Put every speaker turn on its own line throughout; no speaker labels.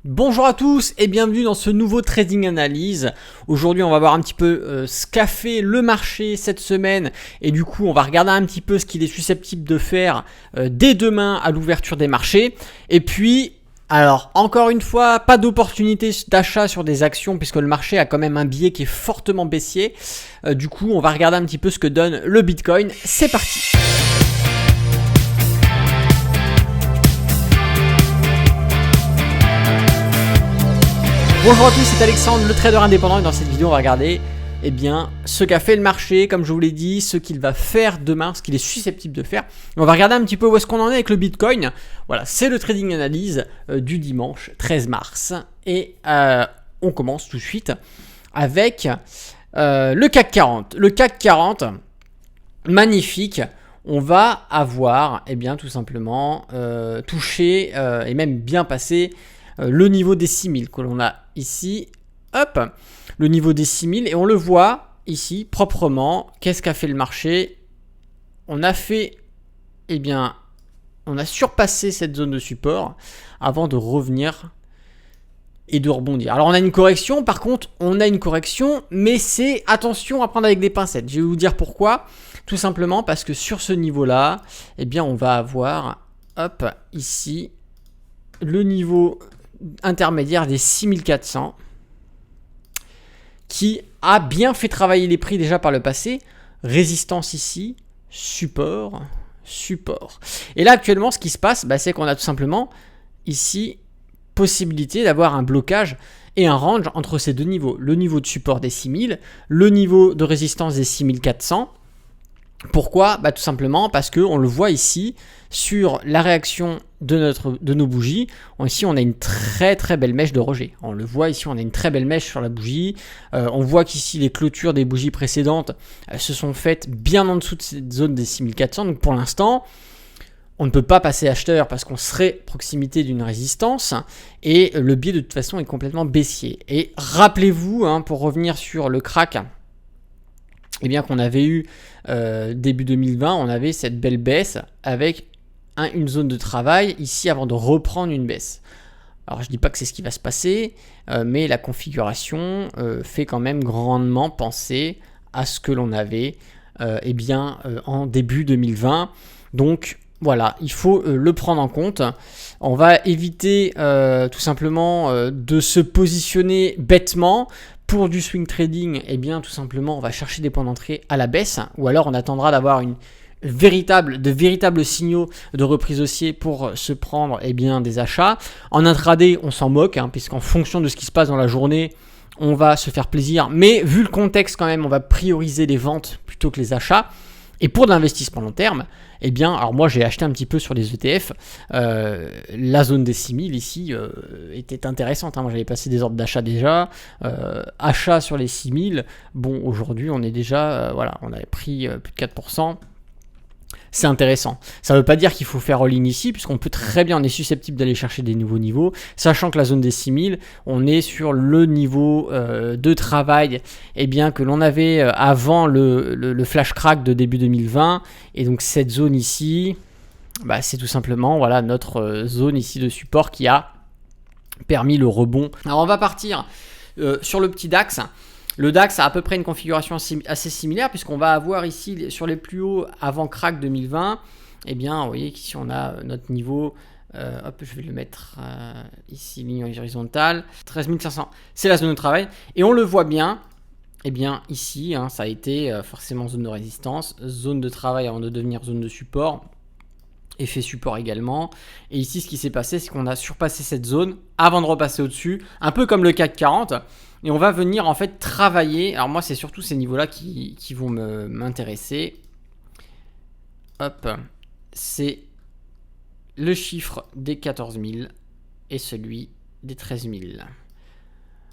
Bonjour à tous et bienvenue dans ce nouveau Trading Analyse. Aujourd'hui on va voir un petit peu ce qu'a fait le marché cette semaine et du coup on va regarder un petit peu ce qu'il est susceptible de faire dès demain à l'ouverture des marchés. Et puis alors encore une fois pas d'opportunité d'achat sur des actions puisque le marché a quand même un biais qui est fortement baissier. Du coup on va regarder un petit peu ce que donne le Bitcoin. C'est parti. Bonjour à tous, c'est Alexandre, le trader indépendant, et dans cette vidéo on va regarder ce qu'a fait le marché, comme je vous l'ai dit, ce qu'il va faire demain, ce qu'il est susceptible de faire. Et on va regarder un petit peu où est-ce qu'on en est avec le Bitcoin. Voilà, c'est le Trading Analyse du dimanche 13 mars. Et on commence tout de suite avec le CAC 40. Le CAC 40, magnifique. On va avoir tout simplement touché et même bien passé le niveau des 6000 que l'on a ici, hop, le niveau des 6000 et on le voit ici proprement. Qu'est-ce qu'a fait le marché? On a fait, on a surpassé cette zone de support avant de revenir et de rebondir. Alors on a une correction, par contre on a une correction, mais c'est attention à prendre avec des pincettes. Je vais vous dire pourquoi. Tout simplement parce que sur ce niveau-là, on va avoir, hop, ici, le niveau intermédiaire des 6400 qui a bien fait travailler les prix déjà par le passé. Résistance ici, support. Et là actuellement ce qui se passe, c'est qu'on a tout simplement ici possibilité d'avoir un blocage et un range entre ces deux niveaux. Le niveau de support des 6000, le niveau de résistance des 6400. Pourquoi ? Tout simplement parce qu'on le voit ici sur la réaction de nos bougies. Ici on a une très très belle mèche de rejet. On le voit ici, on a une très belle mèche sur la bougie. On voit qu'ici les clôtures des bougies précédentes se sont faites bien en dessous de cette zone des 6400. Donc pour l'instant on ne peut pas passer acheteur parce qu'on serait proximité d'une résistance et le biais de toute façon est complètement baissier. Et rappelez-vous, pour revenir sur le crack qu'on avait eu début 2020, on avait cette belle baisse avec une zone de travail ici avant de reprendre une baisse. Alors je dis pas que c'est ce qui va se passer, mais la configuration fait quand même grandement penser à ce que l'on avait en début 2020. Donc voilà, il faut le prendre en compte. On va éviter tout simplement de se positionner bêtement. Pour du swing trading, tout simplement, on va chercher des points d'entrée à la baisse, ou alors on attendra d'avoir de véritables signaux de reprise haussier pour se prendre des achats. En intraday, on s'en moque, puisqu'en fonction de ce qui se passe dans la journée, on va se faire plaisir. Mais vu le contexte quand même, on va prioriser les ventes plutôt que les achats. Et pour de l'investissement long terme, alors moi j'ai acheté un petit peu sur les ETF. La zone des 6000 ici était intéressante. Moi j'avais passé des ordres d'achat déjà. Achat sur les 6000. Bon, aujourd'hui on est déjà, on avait pris plus de 4%. C'est intéressant. Ça ne veut pas dire qu'il faut faire all-in ici, puisqu'on peut très bien, on est susceptible d'aller chercher des nouveaux niveaux, sachant que la zone des 6000, on est sur le niveau de travail que l'on avait avant le flash crack de début 2020. Et donc cette zone ici, c'est tout simplement notre zone ici de support qui a permis le rebond. Alors on va partir sur le petit DAX. Le DAX a à peu près une configuration assez similaire puisqu'on va avoir ici sur les plus hauts avant crack 2020, vous voyez qu'ici on a notre niveau, je vais le mettre ici, ligne horizontale, 13 500, c'est la zone de travail et on le voit bien, ici ça a été forcément zone de résistance, zone de travail avant de devenir zone de support, effet support également. Et ici ce qui s'est passé, c'est qu'on a surpassé cette zone avant de repasser au-dessus, un peu comme le CAC 40. Et on va venir en fait travailler. Alors moi c'est surtout ces niveaux-là qui vont m'intéresser. Hop, c'est le chiffre des 14 000 et celui des 13 000.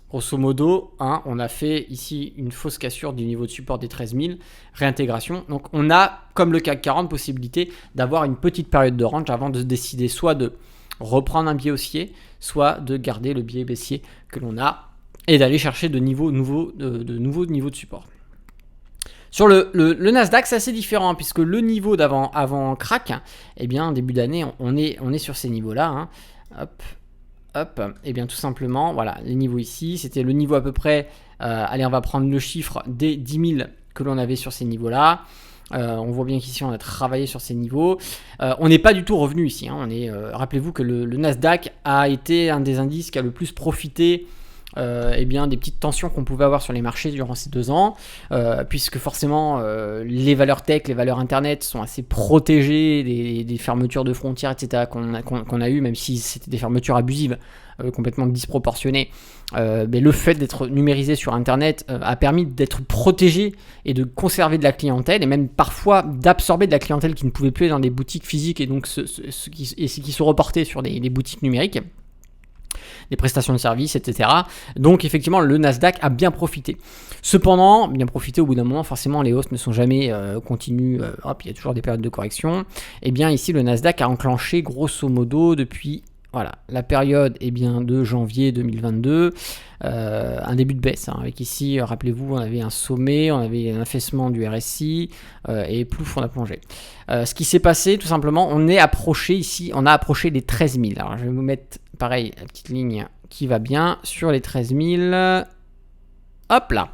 Grosso modo, on a fait ici une fausse cassure du niveau de support des 13 000, réintégration. Donc on a, comme le CAC 40, possibilité d'avoir une petite période de range avant de décider soit de reprendre un biais haussier, soit de garder le biais baissier que l'on a et d'aller chercher de nouveaux niveaux de support. Sur le Nasdaq, c'est assez différent puisque le niveau avant crack, début d'année, on est sur ces niveaux-là. Hop, hop, et bien tout simplement, voilà, les niveaux ici, c'était le niveau à peu près, allez, on va prendre le chiffre des 10 000 que l'on avait sur ces niveaux-là. On voit bien qu'ici on a travaillé sur ces niveaux. On n'est pas du tout revenu ici. Hein. Rappelez-vous que le Nasdaq a été un des indices qui a le plus profité eh bien, des petites tensions qu'on pouvait avoir sur les marchés durant ces 2 ans, puisque forcément les valeurs tech, les valeurs internet sont assez protégées des fermetures de frontières, etc. qu'on a eu, même si c'était des fermetures abusives, complètement disproportionnées. Mais le fait d'être numérisé sur internet a permis d'être protégé et de conserver de la clientèle, et même parfois d'absorber de la clientèle qui ne pouvait plus aller dans des boutiques physiques, et donc ce qui se reportait sur des boutiques numériques, des prestations de services, etc. Donc effectivement, le Nasdaq a bien profité. Cependant, bien profité, au bout d'un moment, forcément, les hausses ne sont jamais continues. Il y a toujours des périodes de correction. Et bien ici, le Nasdaq a enclenché grosso modo depuis la période de janvier 2022, un début de baisse. Avec ici, rappelez-vous, on avait un sommet, on avait un affaissement du RSI, et plouf, on a plongé. Ce qui s'est passé, tout simplement, on a approché les 13 000. Alors je vais vous mettre, pareil, la petite ligne qui va bien sur les 13 000. Hop là.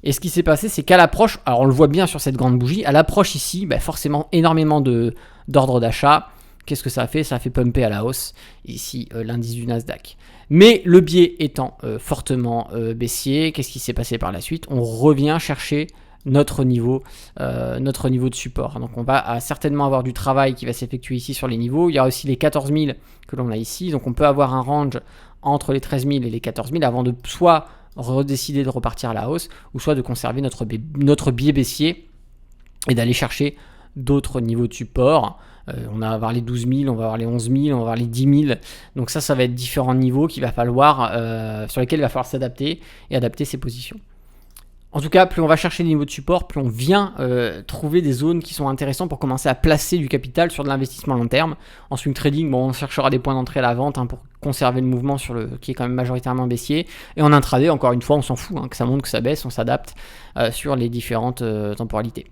Et ce qui s'est passé, c'est qu'à l'approche, alors on le voit bien sur cette grande bougie, à l'approche ici, forcément énormément d'ordres d'achat. Qu'est-ce que ça a fait? Ça a fait pumper à la hausse, ici, l'indice du Nasdaq. Mais le biais étant fortement baissier, qu'est-ce qui s'est passé par la suite? On revient chercher notre niveau de support. Donc on va certainement avoir du travail qui va s'effectuer ici sur les niveaux. Il y a aussi les 14 000 que l'on a ici. Donc on peut avoir un range entre les 13 000 et les 14 000 avant de soit redécider de repartir à la hausse, ou soit de conserver notre biais baissier et d'aller chercher d'autres niveaux de support. On va avoir les 12 000, on va avoir les 11 000, on va avoir les 10 000. Donc ça va être différents niveaux sur lesquels il va falloir s'adapter et adapter ses positions. En tout cas, plus on va chercher des niveaux de support, plus on vient trouver des zones qui sont intéressantes pour commencer à placer du capital sur de l'investissement à long terme. En swing trading, on cherchera des points d'entrée à la vente pour conserver le mouvement qui est quand même majoritairement baissier. Et en intraday, encore une fois, on s'en fout, que ça monte, que ça baisse, on s'adapte sur les différentes temporalités.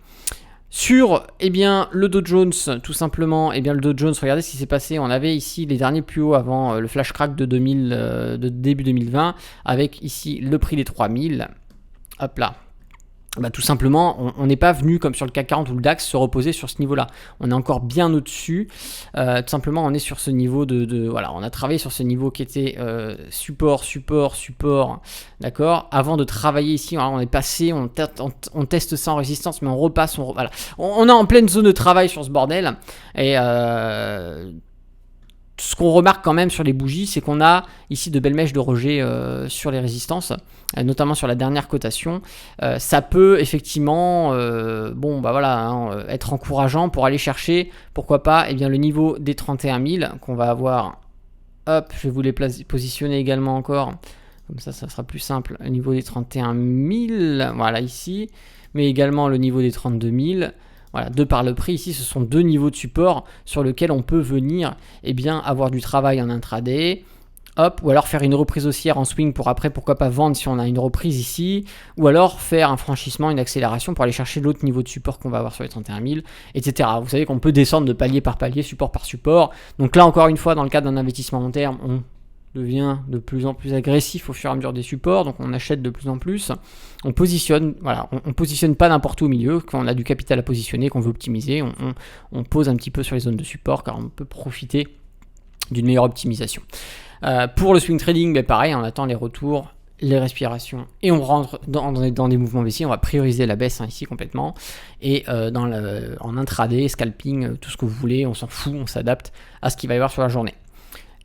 Sur le Dow Jones, tout simplement, le Dow Jones, regardez ce qui s'est passé. On avait ici les derniers plus hauts avant le flash crack de début 2020, avec ici le prix des 3000. Hop là. Tout simplement, on n'est pas venu comme sur le CAC 40 ou le DAX se reposer sur ce niveau-là. On est encore bien au-dessus. Tout simplement, on est sur ce niveau on a travaillé sur ce niveau qui était support, d'accord. Avant de travailler ici, on est passé, on teste ça en résistance, mais on repasse, on est en pleine zone de travail sur ce bordel. Et ce qu'on remarque quand même sur les bougies, c'est qu'on a ici de belles mèches de rejet sur les résistances, notamment sur la dernière cotation. Ça peut effectivement être encourageant pour aller chercher, pourquoi pas, le niveau des 31 000 qu'on va avoir. Hop, je vais vous les positionner également encore, comme ça sera plus simple. Le niveau des 31 000, voilà ici, mais également le niveau des 32 000. Voilà, de par le prix, ici, ce sont deux niveaux de support sur lesquels on peut venir avoir du travail en intraday, ou alors faire une reprise haussière en swing pour après, pourquoi pas vendre si on a une reprise ici, ou alors faire un franchissement, une accélération pour aller chercher l'autre niveau de support qu'on va avoir sur les 31 000, etc. Vous savez qu'on peut descendre de palier par palier, support par support. Donc là, encore une fois, dans le cadre d'un investissement long terme, on devient de plus en plus agressif au fur et à mesure des supports, donc on achète de plus en plus, on positionne, on positionne pas n'importe où au milieu, quand on a du capital à positionner, qu'on veut optimiser, on pose un petit peu sur les zones de support, car on peut profiter d'une meilleure optimisation. Pour le swing trading, pareil, on attend les retours, les respirations, et on rentre dans des mouvements baissiers. On va prioriser la baisse ici complètement, et en intraday, scalping, tout ce que vous voulez, on s'en fout, on s'adapte à ce qu'il va y avoir sur la journée.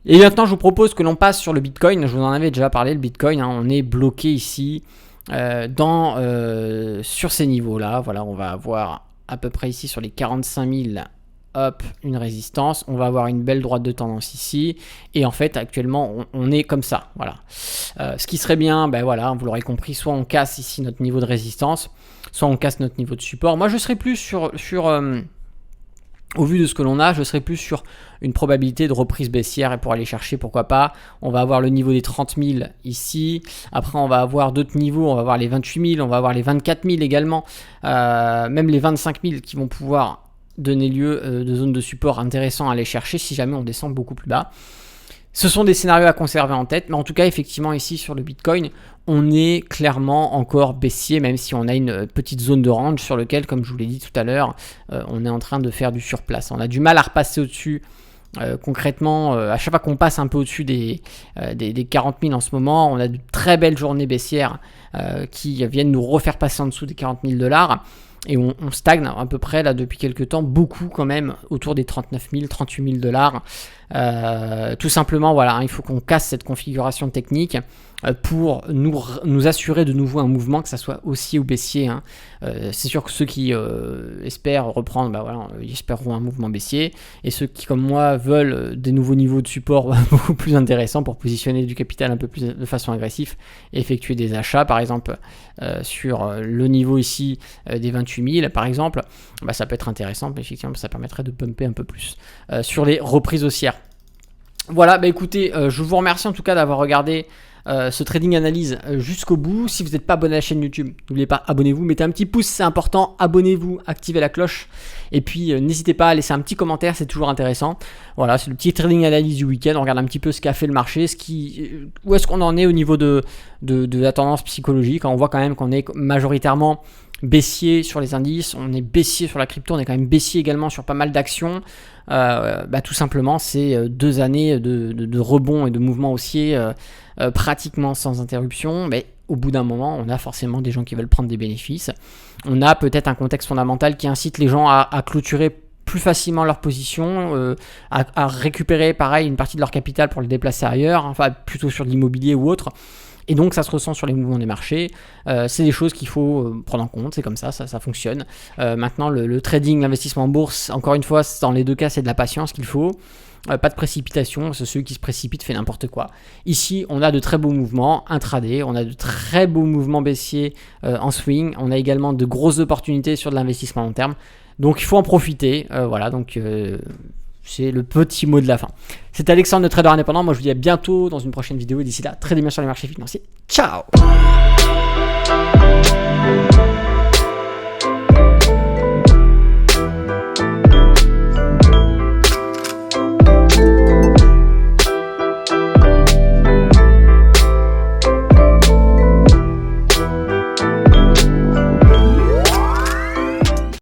Et maintenant, je vous propose que l'on passe sur le Bitcoin. Je vous en avais déjà parlé, le Bitcoin, on est bloqué ici sur ces niveaux-là. Voilà, on va avoir à peu près ici sur les 45 000, une résistance. On va avoir une belle droite de tendance ici. Et en fait, actuellement, on est comme ça. Voilà. Ce qui serait bien, vous l'aurez compris, soit on casse ici notre niveau de résistance, soit on casse notre niveau de support. Moi, je serais plus sur au vu de ce que l'on a, je serais plus sur une probabilité de reprise baissière, et pour aller chercher, pourquoi pas, on va avoir le niveau des 30 000 ici, après on va avoir d'autres niveaux, on va avoir les 28 000, on va avoir les 24 000 également, même les 25 000 qui vont pouvoir donner lieu de zones de support intéressants à aller chercher si jamais on descend beaucoup plus bas. Ce sont des scénarios à conserver en tête, mais en tout cas, effectivement, ici sur le Bitcoin, on est clairement encore baissier, même si on a une petite zone de range sur lequel, comme je vous l'ai dit tout à l'heure, on est en train de faire du surplace. On a du mal à repasser au-dessus. Concrètement, à chaque fois qu'on passe un peu au-dessus des 40 000 en ce moment, on a de très belles journées baissières qui viennent nous refaire passer en dessous des 40 000 $. Et on stagne à peu près là depuis quelques temps, beaucoup quand même, autour des 39 000, 38 000 $. Tout simplement, voilà, il faut qu'on casse cette configuration technique pour nous assurer de nouveau un mouvement, que ça soit haussier ou baissier. C'est sûr que ceux qui espèrent reprendre, voilà, ils espéreront un mouvement baissier. Et ceux qui, comme moi, veulent des nouveaux niveaux de support beaucoup plus intéressants pour positionner du capital un peu plus de façon agressive et effectuer des achats, par exemple, sur le niveau ici des 28 000, par exemple, ça peut être intéressant, mais effectivement, ça permettrait de pumper un peu plus sur les reprises haussières. Voilà, écoutez, je vous remercie en tout cas d'avoir regardé ce trading analyse jusqu'au bout. Si vous n'êtes pas abonné à la chaîne YouTube, n'oubliez pas, abonnez-vous, mettez un petit pouce, c'est important, abonnez-vous, activez la cloche, et puis n'hésitez pas à laisser un petit commentaire, c'est toujours intéressant. Voilà, c'est le petit trading analyse du week-end, on regarde un petit peu ce qu'a fait le marché, où est-ce qu'on en est au niveau de la tendance psychologique. On voit quand même qu'on est majoritairement baissier sur les indices, on est baissier sur la crypto, on est quand même baissier également sur pas mal d'actions. Tout simplement, c'est 2 années de rebond et de mouvement haussier pratiquement sans interruption, mais au bout d'un moment, on a forcément des gens qui veulent prendre des bénéfices. On a peut-être un contexte fondamental qui incite les gens à clôturer plus facilement leur position, à récupérer pareil une partie de leur capital pour le déplacer ailleurs, enfin plutôt sur de l'immobilier ou autre. Et donc ça se ressent sur les mouvements des marchés. C'est des choses qu'il faut prendre en compte, c'est comme ça fonctionne. Maintenant le trading, l'investissement en bourse, encore une fois, dans les deux cas c'est de la patience qu'il faut. Pas de précipitation, c'est celui qui se précipite fait n'importe quoi. Ici on a de très beaux mouvements intraday, on a de très beaux mouvements baissiers en swing, on a également de grosses opportunités sur de l'investissement long terme. Donc il faut en profiter, voilà, donc c'est le petit mot de la fin. C'était Alexandre, le trader indépendant. Moi, je vous dis à bientôt dans une prochaine vidéo. Et d'ici là, tradez bien sur les marchés financiers. Ciao!